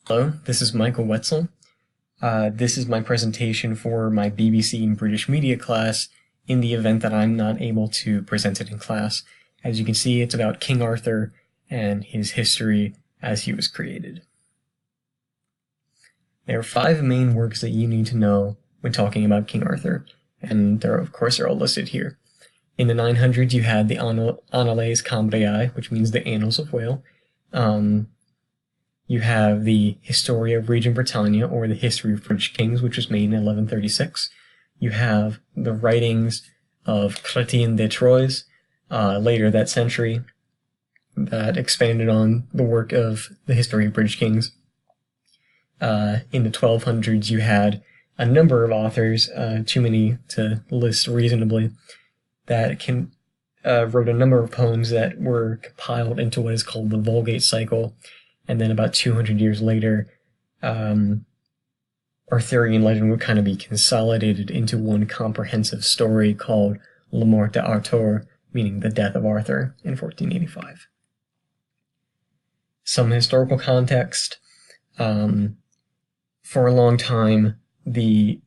Hello, this is Michael Wetzel. This is my presentation for my BBC and British Media class in the event that I'm not able to present it in class. As you can see, it's about King Arthur and his history as he was created. There are 5 main works that you need to know when talking about King Arthur, and they're, of course, are all listed here. In the 900s, you had the Annales Cambriae, which means the Annals of Wales. You have the Historia Regum Britannia, or the History of British Kings, which was made in 1136. You have the writings of Chrétien de Troyes, later that century, that expanded on the work of the History of British Kings. In the 1200s, you had a number of authors, too many to list reasonably, that wrote a number of poems that were compiled into what is called the Vulgate cycle. And then about 200 years later, Arthurian legend would kind of be consolidated into one comprehensive story called La Mort d'Arthur, meaning the death of Arthur, in 1485. Some historical context. For a long time, the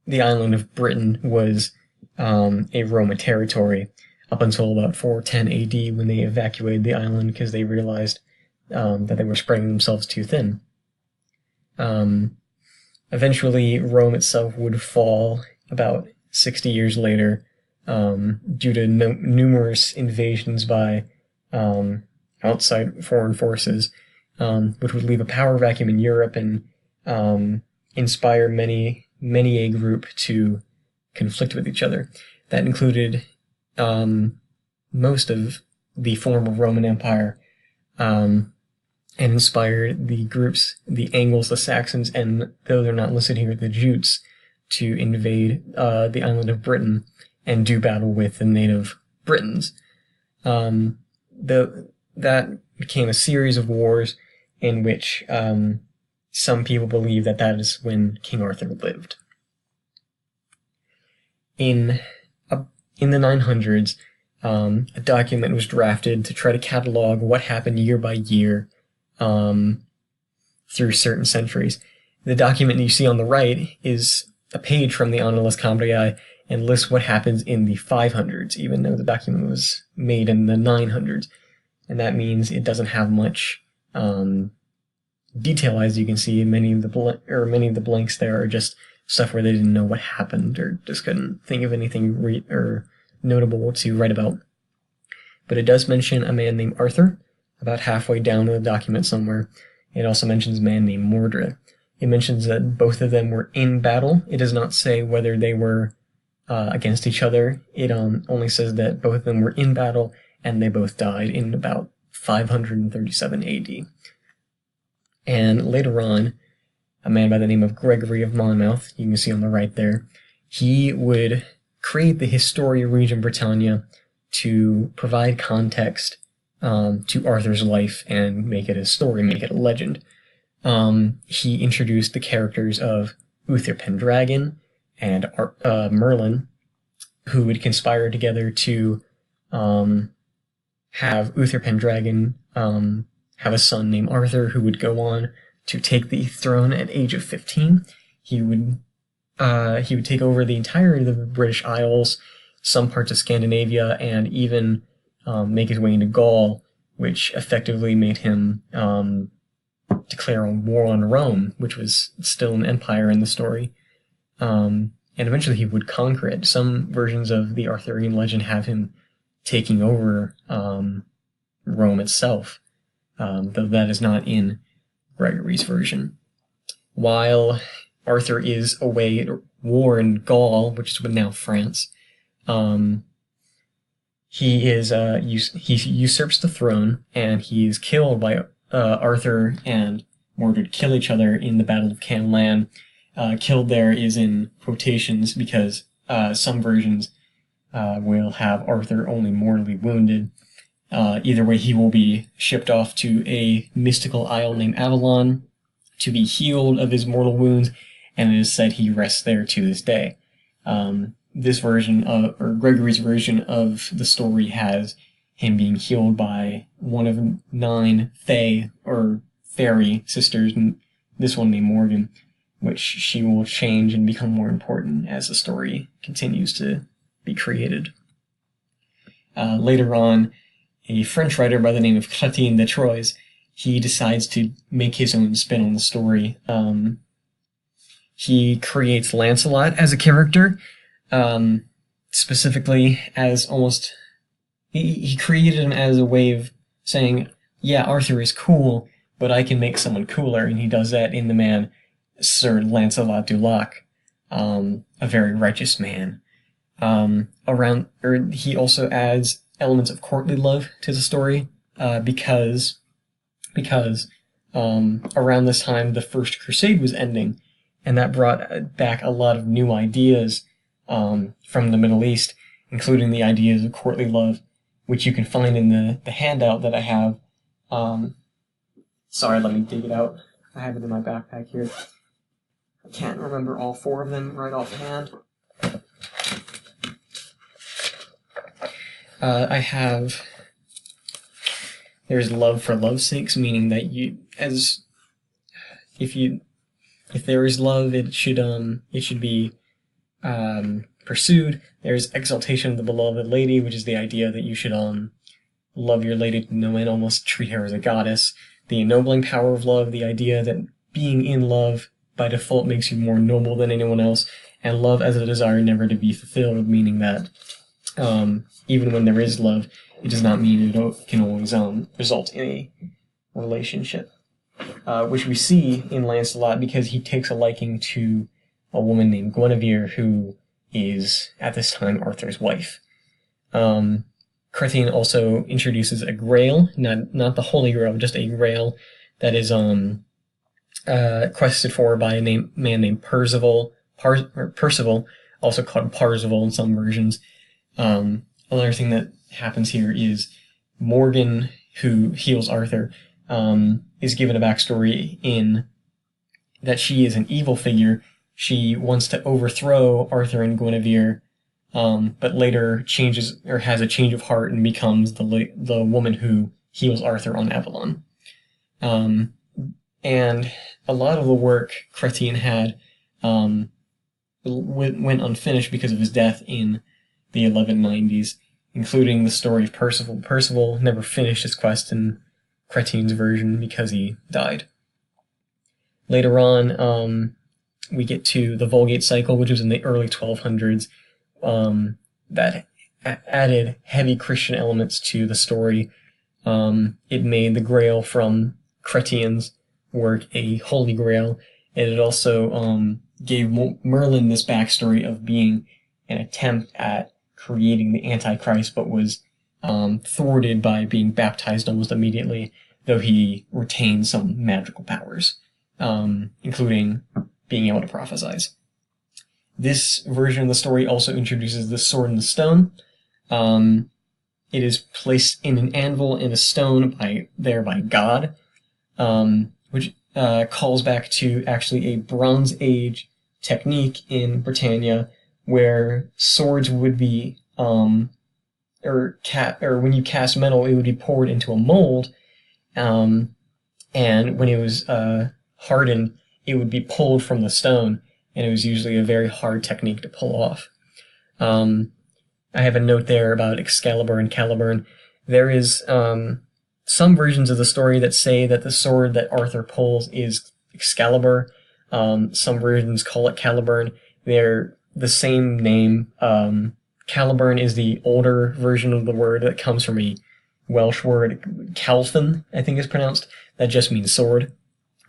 island of Britain was a Roman territory up until about 410 AD, when they evacuated the island because they realized that they were spreading themselves too thin. Eventually, Rome itself would fall about 60 years later due to numerous invasions by outside foreign forces, which would leave a power vacuum in Europe and inspire many a group to conflict with each other. That included most of the former Roman Empire, and inspired the groups, the Angles, the Saxons, and though they're not listed here, the Jutes, to invade the island of Britain and do battle with the native Britons. That became a series of wars in which some people believe that is when King Arthur lived. In the 900s, a document was drafted to try to catalog what happened year by year through certain centuries. The document you see on the right is a page from the Annales Cambriae and lists what happens in the 500s, even though the document was made in the 900s. And that means it doesn't have much detail, as you can see. Many of the blanks there are just stuff where they didn't know what happened or just couldn't think of anything notable to write about. But it does mention a man named Arthur about halfway down the document somewhere. It also mentions a man named Mordred. It mentions that both of them were in battle. It does not say whether they were against each other. It only says that both of them were in battle and they both died in about 537 AD. And later on, a man by the name of Gregory of Monmouth, you can see on the right there, he would create the Historia Regum Britannia to provide context to Arthur's life and make it a story, make it a legend. He introduced the characters of Uther Pendragon and Merlin, who would conspire together to have Uther Pendragon have a son named Arthur, who would go on to take the throne at age of 15. He would take over the entirety of the British Isles, some parts of Scandinavia, and even make his way into Gaul, which effectively made him declare war on Rome, which was still an empire in the story. And eventually he would conquer it. Some versions of the Arthurian legend have him taking over Rome itself, though that is not in Gregory's version. While Arthur is away at war in Gaul, which is now France, he usurps the throne, and he is killed by Arthur and Mordred kill each other in the Battle of Camlan. Killed there is in quotations because some versions will have Arthur only mortally wounded. Either way, he will be shipped off to a mystical isle named Avalon to be healed of his mortal wounds, and it is said he rests there to this day. This version or Gregory's version of the story has him being healed by one of 9 Fae or fairy sisters this one named Morgan, which she will change and become more important as the story continues to be created. Later on, a French writer by the name of Chrétien de Troyes, he decides to make his own spin on the story. He creates Lancelot as a character, specifically as almost... He created him as a way of saying, yeah, Arthur is cool, but I can make someone cooler, and he does that in the man Sir Lancelot du Lac, a very righteous man. He also adds elements of courtly love to the story, because around this time the First Crusade was ending, and that brought back a lot of new ideas from the Middle East, including the ideas of courtly love, which you can find in the handout that I have. Sorry, let me dig it out. I have it in my backpack here. I can't remember all 4 of them right offhand. There's love for love's sakes, meaning that if there is love, it should be pursued. There's exaltation of the beloved lady, which is the idea that you should love your lady to no end, almost treat her as a goddess. The ennobling power of love, the idea that being in love by default makes you more noble than anyone else, and love as a desire never to be fulfilled, meaning that even when there is love, it does not mean it can always result in a relationship, which we see in Lancelot because he takes a liking to a woman named Guinevere, who is, at this time, Arthur's wife. Chrétien also introduces a grail, not the Holy Grail, just a grail that is quested for by a man named Percival, also called Parzival in some versions. Another thing that happens here is Morgan, who heals Arthur, is given a backstory in that she is an evil figure. She wants to overthrow Arthur and Guinevere, but later changes or has a change of heart and becomes the woman who heals Arthur on Avalon. And a lot of the work Chrétien had went unfinished because of his death in the 1190s, including the story of Percival. Percival never finished his quest in Chrétien's version because he died. Later on, we get to the Vulgate cycle, which was in the early 1200s, that added heavy Christian elements to the story. It made the Grail from Chrétien's work a Holy Grail, and it also gave Merlin this backstory of being an attempt at creating the Antichrist, but was thwarted by being baptized almost immediately, though he retained some magical powers, including being able to prophesize. This version of the story also introduces the Sword in the Stone. It is placed in an anvil in a stone by God, which calls back to actually a Bronze Age technique in Britannia, where swords would be, or when you cast metal, it would be poured into a mold, and when it was hardened, it would be pulled from the stone, and it was usually a very hard technique to pull off. I have a note there about Excalibur and Caliburn. There is some versions of the story that say that the sword that Arthur pulls is Excalibur. Some versions call it Caliburn. They're the same name. Caliburn is the older version of the word that comes from a Welsh word, Calfin, I think is pronounced, that just means sword.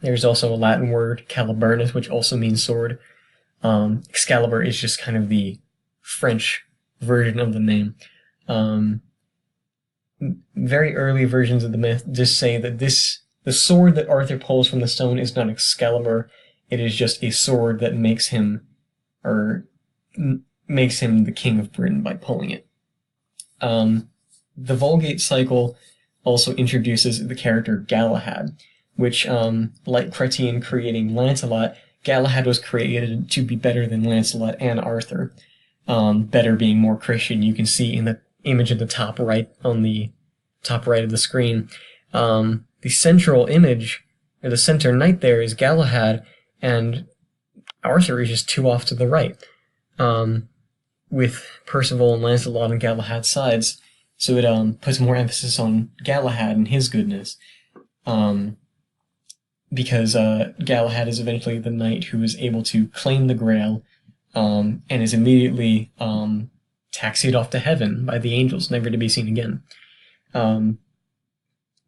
There's also a Latin word, Caliburnus, which also means sword. Excalibur is just kind of the French version of the name. Very early versions of the myth just say that the sword that Arthur pulls from the stone is not Excalibur. It is just a sword that makes him the king of Britain by pulling it. The Vulgate cycle also introduces the character Galahad, which, like Chrétien creating Lancelot, Galahad was created to be better than Lancelot and Arthur. Better being more Christian. You can see in the image at the top right, on the top right of the screen, the central image or the center knight there is Galahad, and Arthur is just 2 off to the right, with Percival and Lancelot on Galahad's sides. So it puts more emphasis on Galahad and his goodness, because Galahad is eventually the knight who is able to claim the Grail, and is immediately taxied off to heaven by the angels, never to be seen again.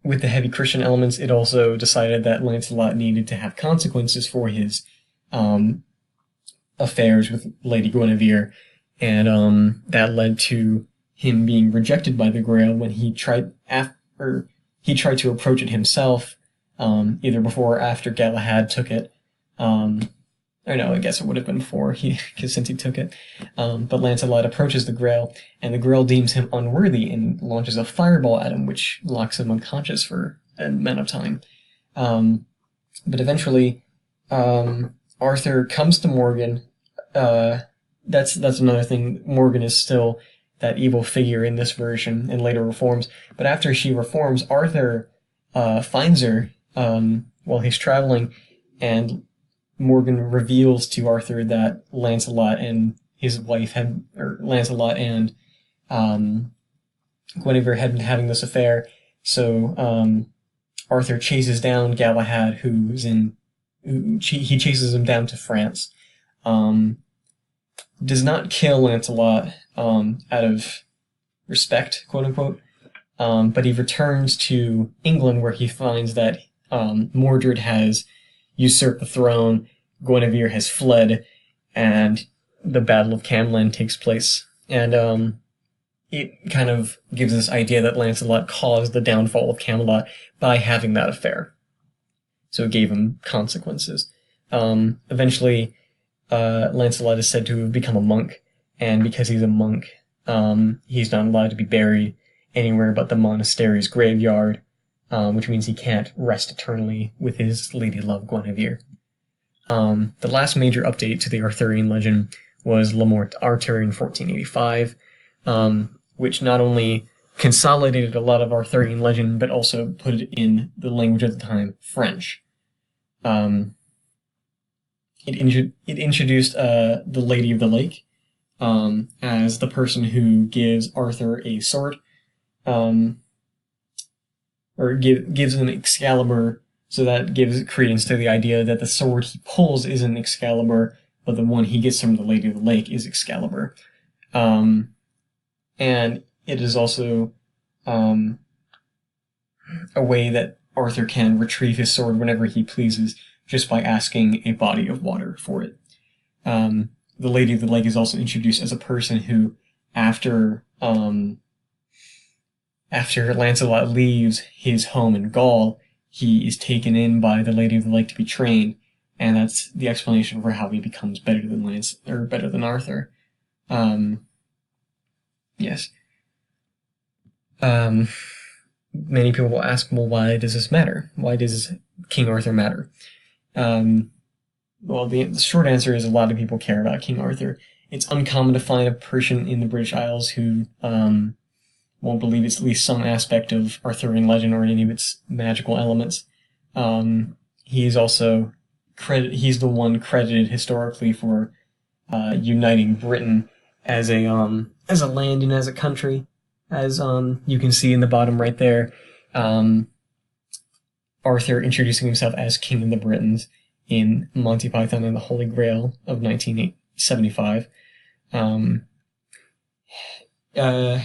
With the heavy Christian elements, it also decided that Lancelot needed to have consequences for his affairs with Lady Guinevere, and that led to him being rejected by the Grail when he tried to approach it himself, either before or after Galahad took it. Or no, I guess it would have been before, since he took it. But Lancelot approaches the Grail, and the Grail deems him unworthy and launches a fireball at him, which locks him unconscious for an amount of time. But eventually, Arthur comes to Morgan. That's another thing. Morgan is still that evil figure in this version and later reforms. But after she reforms, Arthur finds her while he's traveling, and Morgan reveals to Arthur that Lancelot and his wife Lancelot and Guinevere had been having this affair. So Arthur chases down Galahad, he chases him down to France. Does not kill Lancelot out of respect, quote unquote, but he returns to England, where he finds that Mordred has usurped the throne, Guinevere has fled, and the Battle of Camlan takes place. And it kind of gives this idea that Lancelot caused the downfall of Camelot by having that affair. So it gave him consequences. Eventually, Lancelot is said to have become a monk, and because he's a monk, he's not allowed to be buried anywhere but the monastery's graveyard, which means he can't rest eternally with his lady love Guinevere. The last major update to the Arthurian legend was Le Morte Arthur in 1485, which not only consolidated a lot of Arthurian legend, but also put it in the language of the time, French. It introduced the Lady of the Lake as the person who gives Arthur a sword, or gives him Excalibur, so that gives credence to the idea that the sword he pulls isn't Excalibur, but the one he gets from the Lady of the Lake is Excalibur. And it is also a way that Arthur can retrieve his sword whenever he pleases, just by asking a body of water for it. The Lady of the Lake is also introduced as a person who, after Lancelot leaves his home in Gaul, he is taken in by the Lady of the Lake to be trained, and that's the explanation for how he becomes better than Arthur. Yes. Many people will ask, well, why does this matter? Why does King Arthur matter? Well, the short answer is a lot of people care about King Arthur. It's uncommon to find a person in the British Isles who won't believe it's at least some aspect of Arthurian legend or any of its magical elements. He's also he's the one credited historically for uniting Britain as a land and as a country, as you can see in the bottom right there. Arthur introducing himself as King of the Britons in Monty Python and the Holy Grail of 1975. The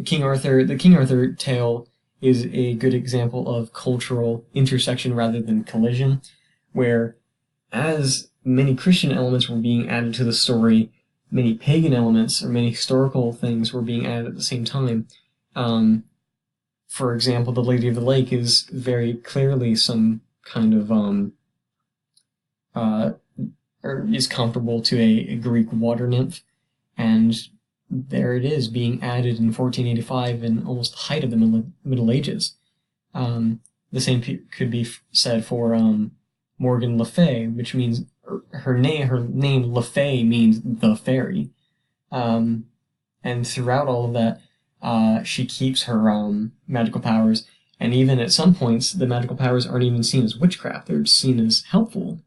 King Arthur tale is a good example of cultural intersection rather than collision, where as many Christian elements were being added to the story, many pagan elements or many historical things were being added at the same time. For example, the Lady of the Lake is very clearly some kind of or is comparable to a Greek water nymph, and there it is being added in 1485 in almost the height of the Middle Ages. The same could be said for Morgan Le Fay, which means her name Le Fay means the fairy, and throughout all of that, she keeps her magical powers And even at some points, the magical powers aren't even seen as witchcraft; they're seen as helpful.